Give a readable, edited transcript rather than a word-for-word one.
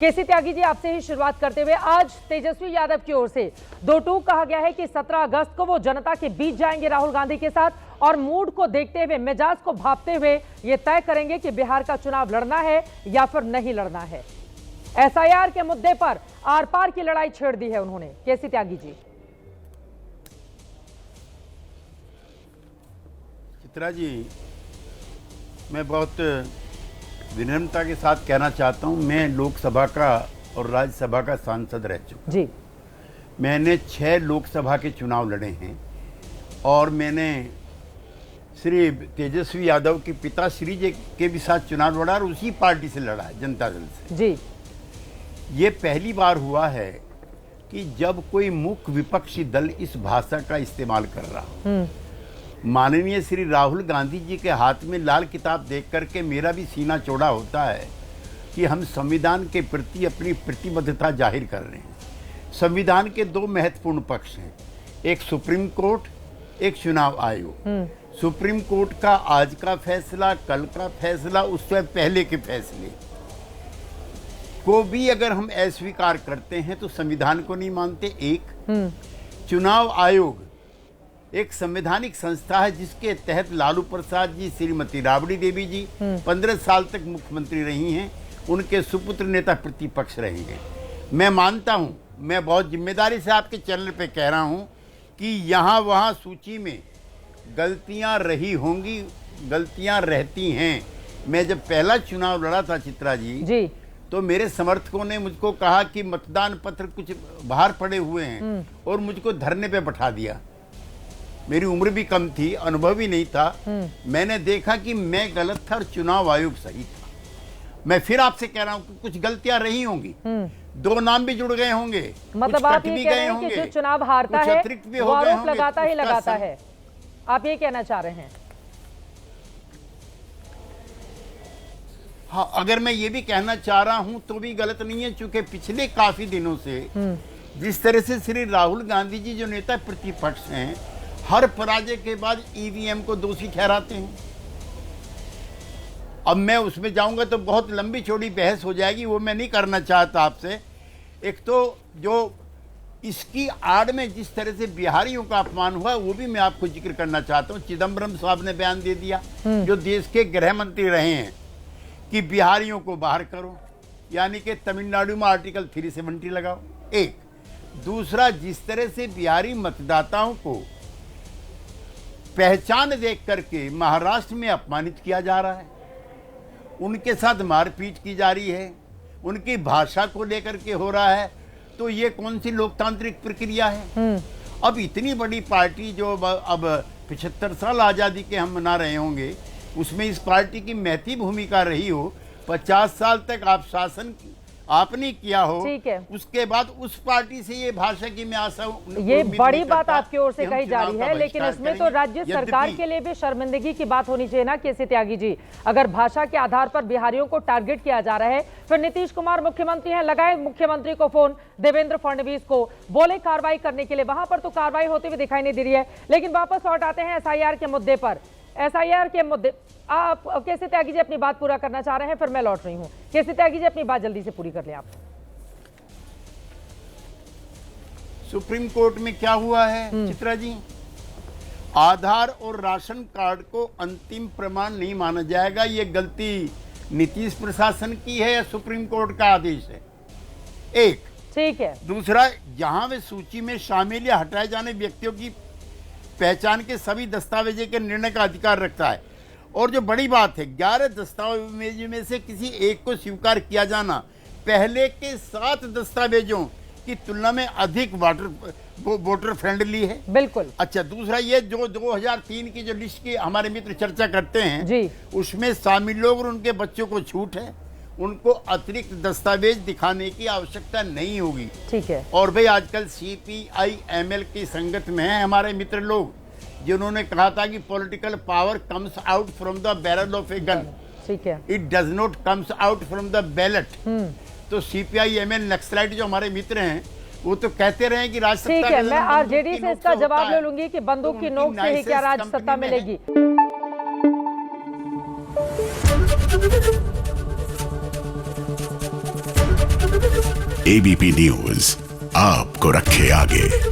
केसी त्यागी जी, आपसे ही शुरुआत करते हुए आज तेजस्वी यादव की ओर से दो टूक कहा गया है कि 17 अगस्त को वो जनता के बीच जाएंगे राहुल गांधी के साथ और मूड को देखते हुए, मिजाज को भांपते हुए ये तय करेंगे कि बिहार का चुनाव लड़ना है या फिर नहीं लड़ना है। एसआईआर के मुद्दे पर आर पार की लड़ाई छेड़ दी है उन्होंने। केसी त्यागी जी। चित्रा जी, मैं बहुत विनम्रता के साथ कहना चाहता हूं, मैं लोकसभा का और राज्यसभा का सांसद रह चुका जी। मैंने 6 लोकसभा के चुनाव लड़े हैं और मैंने श्री तेजस्वी यादव के पिता श्री जी के भी साथ चुनाव लड़ा और उसी पार्टी से लड़ा है, जनता दल से। जी। ये पहली बार हुआ है कि जब कोई मुख्य विपक्षी दल इस भाषा का इस्तेमाल कर रहा हो। माननीय श्री राहुल गांधी जी के हाथ में लाल किताब देख करके मेरा भी सीना चौड़ा होता है कि हम संविधान के प्रति अपनी प्रतिबद्धता जाहिर कर रहे हैं। संविधान के 2 महत्वपूर्ण पक्ष हैं, एक सुप्रीम कोर्ट, एक चुनाव आयोग। सुप्रीम कोर्ट का आज का फैसला, कल का फैसला, उससे पहले के फैसले को भी अगर हम अस्वीकार करते हैं तो संविधान को नहीं मानते। एक चुनाव आयोग एक संवैधानिक संस्था है जिसके तहत लालू प्रसाद जी, श्रीमती राबड़ी देवी जी 15 साल तक मुख्यमंत्री रही हैं, उनके सुपुत्र नेता प्रतिपक्ष रहेंगे। मैं मानता हूं, मैं बहुत जिम्मेदारी से आपके चैनल पे कह रहा हूं कि यहाँ वहाँ सूची में गलतियां रही होंगी, गलतियां रहती हैं। मैं जब पहला चुनाव लड़ा था चित्रा जी, तो मेरे समर्थकों ने मुझको कहा कि मतदान पत्र कुछ बाहर पड़े हुए हैं और मुझको धरने पे बैठा दिया। मेरी उम्र भी कम थी, अनुभव भी नहीं था। मैंने देखा कि मैं गलत था और चुनाव आयोग सही था। मैं फिर आपसे कह रहा हूं कि कुछ गलतियां रही होंगी, 2 नाम भी जुड़ गए होंगे, मतलब आप ये कह रहे हैं कि जो चुनाव हारता है वो आरोप लगाता ही लगाता है, आप ये कहना चाह रहे हैं? हाँ, अगर मैं ये भी कहना चाह रहा हूं तो भी गलत नहीं है, चूंकि पिछले काफी दिनों से जिस तरह से श्री राहुल गांधी जी जो नेता प्रतिपक्ष हैं, हर पराजय के बाद ईवीएम को दोषी ठहराते हैं। अब मैं उसमें जाऊंगा तो बहुत लंबी चौड़ी बहस हो जाएगी, वो मैं नहीं करना चाहता आपसे। एक तो जो इसकी आड़ में जिस तरह से बिहारियों का अपमान हुआ वो भी मैं आपको जिक्र करना चाहता हूँ। चिदम्बरम साहब ने बयान दे दिया, जो देश के गृह मंत्री रहे हैं, कि बिहारियों को बाहर करो, यानी कि तमिलनाडु में आर्टिकल 370 लगाओ। एक दूसरा, जिस तरह से बिहारी मतदाताओं को पहचान देख करके महाराष्ट्र में अपमानित किया जा रहा है, उनके साथ मारपीट की जा रही है, उनकी भाषा को लेकर के हो रहा है, तो ये कौन सी लोकतांत्रिक प्रक्रिया है? अब इतनी बड़ी पार्टी जो अब 75 साल आज़ादी के हम मना रहे होंगे, उसमें इस पार्टी की महती भूमिका रही हो, 50 साल तक आप शासन आपने किया हो, उसके बाद उस पार्टी से ये भाषा की मैं आशा, ये बड़ी बात आपकी ओर से कही जा रही है, लेकिन इसमें तो राज्य सरकार के लिए भी शर्मिंदगी की बात होनी चाहिए ना केसी त्यागी जी। अगर भाषा के आधार पर बिहारियों को टारगेट किया जा रहा है, फिर नीतीश कुमार मुख्यमंत्री हैं, लगाए मुख्यमंत्री को फोन, देवेंद्र फडणवीस को, बोले कार्रवाई करने के लिए, वहां पर तो कार्रवाई होती हुई दिखाई नहीं दे रही है। लेकिन वापस लौट आते हैं एसआईआर के मुद्दे पर। एसआईआर के मुद्दे, आप केसी त्यागी जी अपनी बात पूरा करना चाह रहे हैं, फिर मैं लौट रही हूं। केसी त्यागी जी अपनी बात जल्दी से पूरी कर लें आप। सुप्रीम कोर्ट में क्या हुआ है चित्रा जी? आधार और राशन कार्ड को अंतिम प्रमाण नहीं माना जाएगा। ये गलती नीतीश प्रशासन की है या सुप्रीम कोर्ट का आदेश है? एक ठीक है। दूसरा, जहां वे सूची में शामिल या हटाए जाने व्यक्तियों की पहचान के सभी दस्तावेजों के निर्णय का अधिकार रखता है। और जो बड़ी बात है, 11 दस्तावेजों में से किसी एक को स्वीकार किया जाना पहले के 7 दस्तावेजों की तुलना में अधिक वोटर फ्रेंडली है। बिल्कुल। अच्छा, दूसरा ये जो 2003 की जो लिस्ट की हमारे मित्र चर्चा करते हैं जी, उसमें शामिल लोग और उनके बच्चों को छूट है, उनको अतिरिक्त दस्तावेज दिखाने की आवश्यकता नहीं होगी। ठीक है। और भाई आजकल CPI-ML की संगत में है हमारे मित्र लोग, जिन्होंने कहा था कि political power comes out from the barrel of a gun, ठीक है, it does not comes out from the ballot. तो CPI-ML नक्सलाइट जो हमारे मित्र हैं, वो तो कहते रहे कि राज सत्ता, ठीक है, मैं आरजेडी से इसका जवाब ले लूंगी कि बंदूक की नोक से ही क्या राज सत्ता मिलेगी। एबीपी न्यूज आपको रखे आगे।